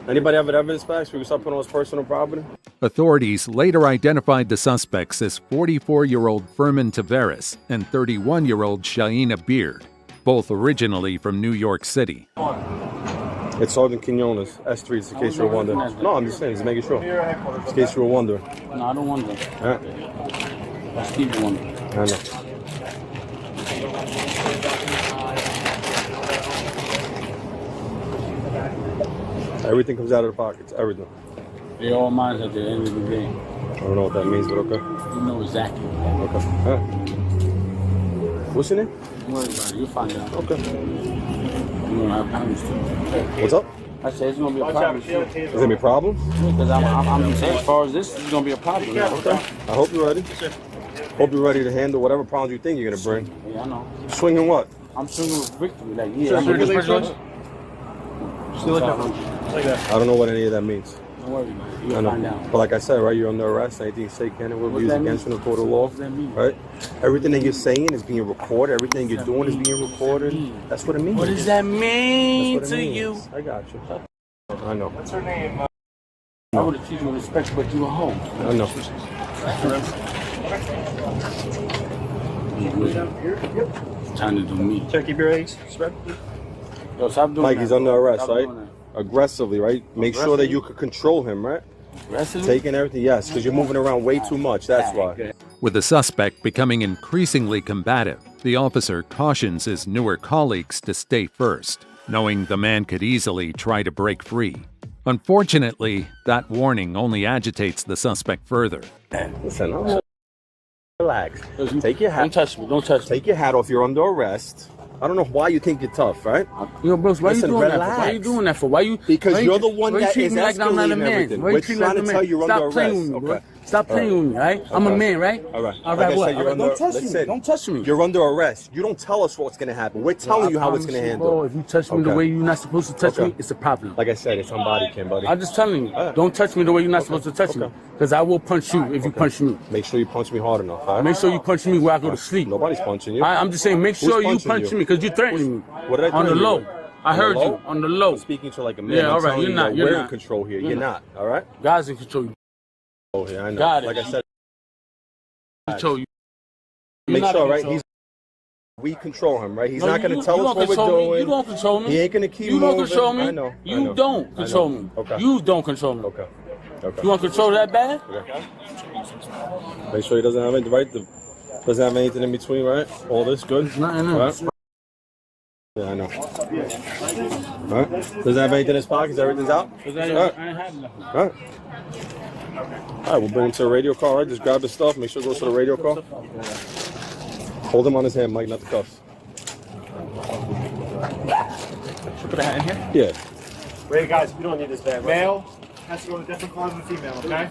Anybody have an evidence bag so we can start putting on his personal property? Authorities later identified the suspects as 44-year-old Furman Taveras and 31-year-old Shaina Beard, both originally from New York City. It's Sergeant Quinones, S3, just in case you're wondering. No, I'm just saying, just making sure. Just in case you were wondering. No, I don't wonder. All right. Let's keep wondering. I know. Everything comes out of the pockets, everything. They all mine at the end of the day. I don't know what that means, but okay. You know exactly. Okay. All right. What's your name? Don't worry about it. You'll find out. Okay. You don't have problems too. What's up? I said it's gonna be a problem. Is there gonna be a problem? Because I'm saying, as far as this, it's gonna be a problem. Okay. I hope you're ready. Hope you're ready to handle whatever problems you think you're gonna bring. Yeah, I know. Swinging what? I'm swinging with victory. Like, yeah. Sure, I'm sure, Like that. I don't know what any of that means. Don't worry about it. I You'll know. find out. But like I said, right, you're under arrest. Anything you say can and will be used against you in the court of law. What does that mean? Right? Everything that you're saying is being recorded. Everything you're doing is being recorded. That's what it means. What does that mean That's what it to you? means. I got you. I know. What's her name? I would have treated you with respect, but you a hoe. I know. It's time to do me. Check your eggs. Yo, stop doing Mike, that. he's under arrest, Stop right? doing that. Aggressively, right? Make sure that you can control him, right? Aggressively? Taking everything, yes, because you're moving around way too much. That's why. With the suspect becoming increasingly combative, the officer cautions his newer colleagues to stay first, knowing the man could easily try to break free. Unfortunately, that warning only agitates the suspect further. Listen, relax. Take your hat. Don't touch me. Don't touch me. Take your hat off. You're under arrest. I don't know why you think you're tough, right? Yo, bros, why Listen, you doing relax. that for? Why you doing that for? Why you? Because why you're the one why you that treat is me like I'm not a escalating man? everything. Why you We're treat me like trying a to man? tell you you're Stop under playing arrest. with me, bro. Okay. Stop playing with me, right? I'm a man, right? All right. All Like right, I what? said, you're All right, under, don't touch me. listen, Don't touch me. You're under arrest. You don't tell us what's going to happen. We're telling you how it's going to handle. Bro, if you touch me the way you're not supposed to touch me, it's a problem. Like I said, it's on body cam, buddy. I'm just telling you, don't touch me the way you're not supposed to touch me. Because I will punch you if you punch me. Make sure you punch me hard enough, all right? Make sure you punch me where I go to sleep. Nobody's punching you. I'm just saying, make sure you punching punch you? me because you're threatening me. What did I On the threaten you low. with? I On the heard low? you. On the low. I'm speaking to like a man. Yeah, all I'm right. telling You're you not. that You're we're not in control here. You're You're not, all right? God's in control. Oh, yeah, I know. Got it. Like I said, Control you. make You're not sure, in right? control. We control him, right? He's No, not going you- to tell you us don't what we're control me. doing. You don't control me. He ain't going to keep You don't moving. control me. I know. You don't control me. Okay. You don't control me. Okay. Okay. You want to control that bad? Okay. Make sure he doesn't have anything, right? Doesn't have anything in between, right? All this good? Nothing else. Right? Yeah, I know. All right. Doesn't have anything in his pockets. Everything's out. I All right. ain't have nothing. All right. All right, we'll bring him to a radio car, right? Just grab his stuff, make sure it goes to the radio car. Hold him on his hand, Mike, not the cuffs. Should put a hat in here? Yeah. Wait, guys, we don't need this bag. Male has to go in a different car than the female, okay?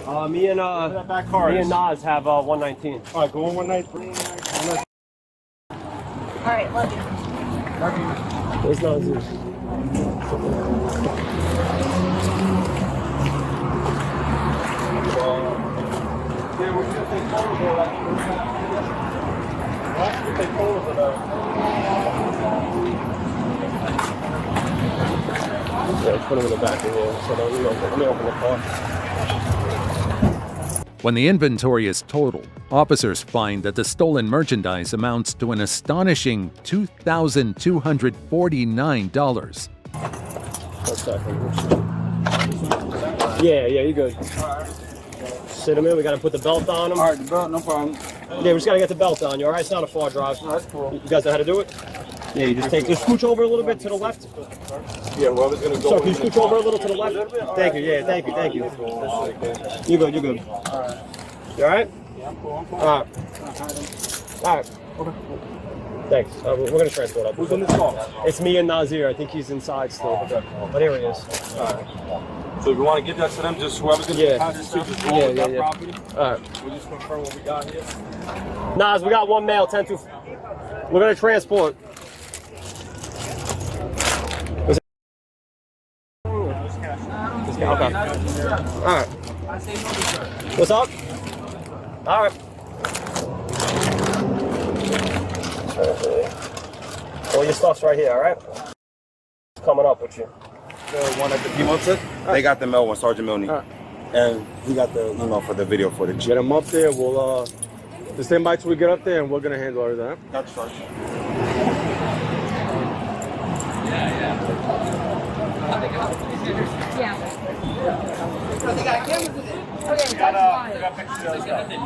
All right. Me and Nas have 119. All right, go on 119. All right, love you. Where's Nas? Yeah, let's put him in the back of here. So that, let me open the car. When the inventory is totaled, officers find that the stolen merchandise amounts to an astonishing $2,249. Yeah, you're good. Sit him in. We got to put the belt on him. All right, the belt, no problem. Yeah, we just got to get the belt on you, all right? It's not a far drive. No, that's cool. You guys know how to do it? Yeah, you just scooch over a little bit to the left. Yeah, whoever's going to go. So, can you scooch over a little to the left? Thank you, yeah, thank you. You're good. All right. You all right? Yeah, I'm cool. All right. Okay. Thanks. We're going to transport up. Who's in this car? It's me and Nazir. I think he's inside still. But here he is. All right. So if you want to give that to them, just whoever's going to pass this to, just roll with that property. All right. We'll just confirm what we got here. Nas, we got one male, 10-2. We're going to transport. Okay. All right. What's up? All right. All your stuff's right here, all right? Coming up with you. The one at the email took? They got the mail one, Sergeant Milne. And he got the email for the video footage. Get him up there. We'll just stand by till we get up there, and we're gonna handle everything. That's Sergeant.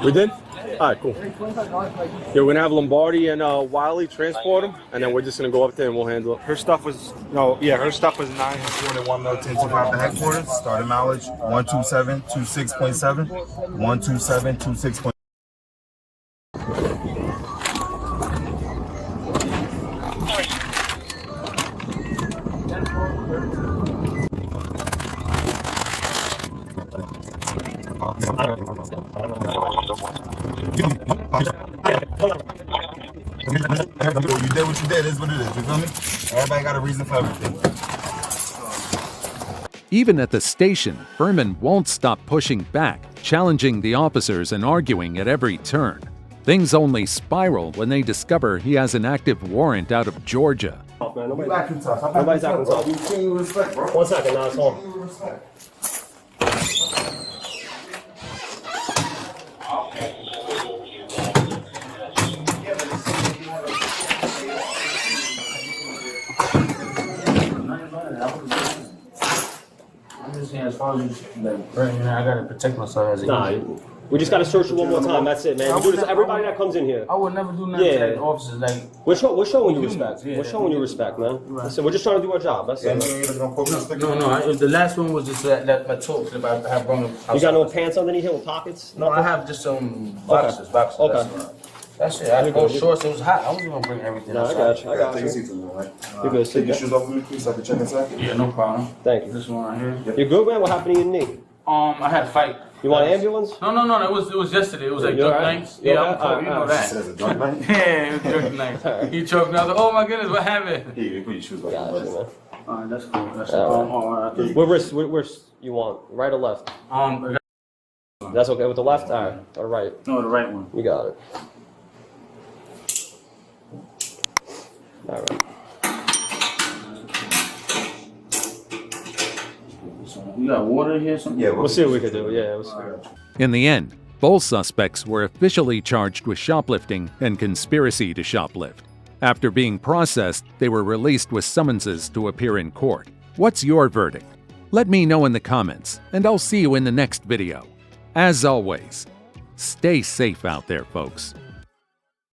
We did? All right, cool. Yeah, we're gonna have Lombardi and Wiley transport them, and then we're just gonna go up there and we'll handle it. Her stuff was, her stuff was 941 1025 to headquarters. Starting mileage 12726.7, 12726. You did what you did, is what it is, you feel me? Everybody got a reason for everything. Even at the station, Furman won't stop pushing back, challenging the officers and arguing at every turn. Things only spiral when they discover he has an active warrant out of Georgia. Nobody's acting tough. One second, now it's on. As far as I gotta protect myself as a Nah, we just gotta search you one more time. That's it, man. We do this to everybody that comes in here. I would never do nothing to the officers. Like we're showing you respect. We're showing you respect, man. So we're just trying to do our job. That's it. No. The last one was just that my talk about I have brought. You got no pants underneath here with pockets? No, I have just some boxes. Okay. That's it. I had to shorts. It was hot. I wasn't gonna bring everything. No, I got you. You're good. Take your shoes off for me, please, so I can check inside. Yeah, no problem. Thank you. This one right here. You're good, man? What happened to your knee? I had a fight. You want an ambulance? No. It was yesterday. It was like drunk nights. Yeah, I'm cool. You know that. It was a drunk night? Yeah, it was drunk night. He choked me. I was like, oh my goodness, what happened? Here, you put your shoes off. Alright, that's cool. That's cool. What wrist you want? Right or left? That's okay with the left? Alright. Or right? No, the right one. You got it. Alright. You got water here? Something? Yeah, we'll see what we can do. Yeah, we'll see. In the end, both suspects were officially charged with shoplifting and conspiracy to shoplift. After being processed, they were released with summonses to appear in court. What's your verdict? Let me know in the comments, and I'll see you in the next video. As always, stay safe out there, folks.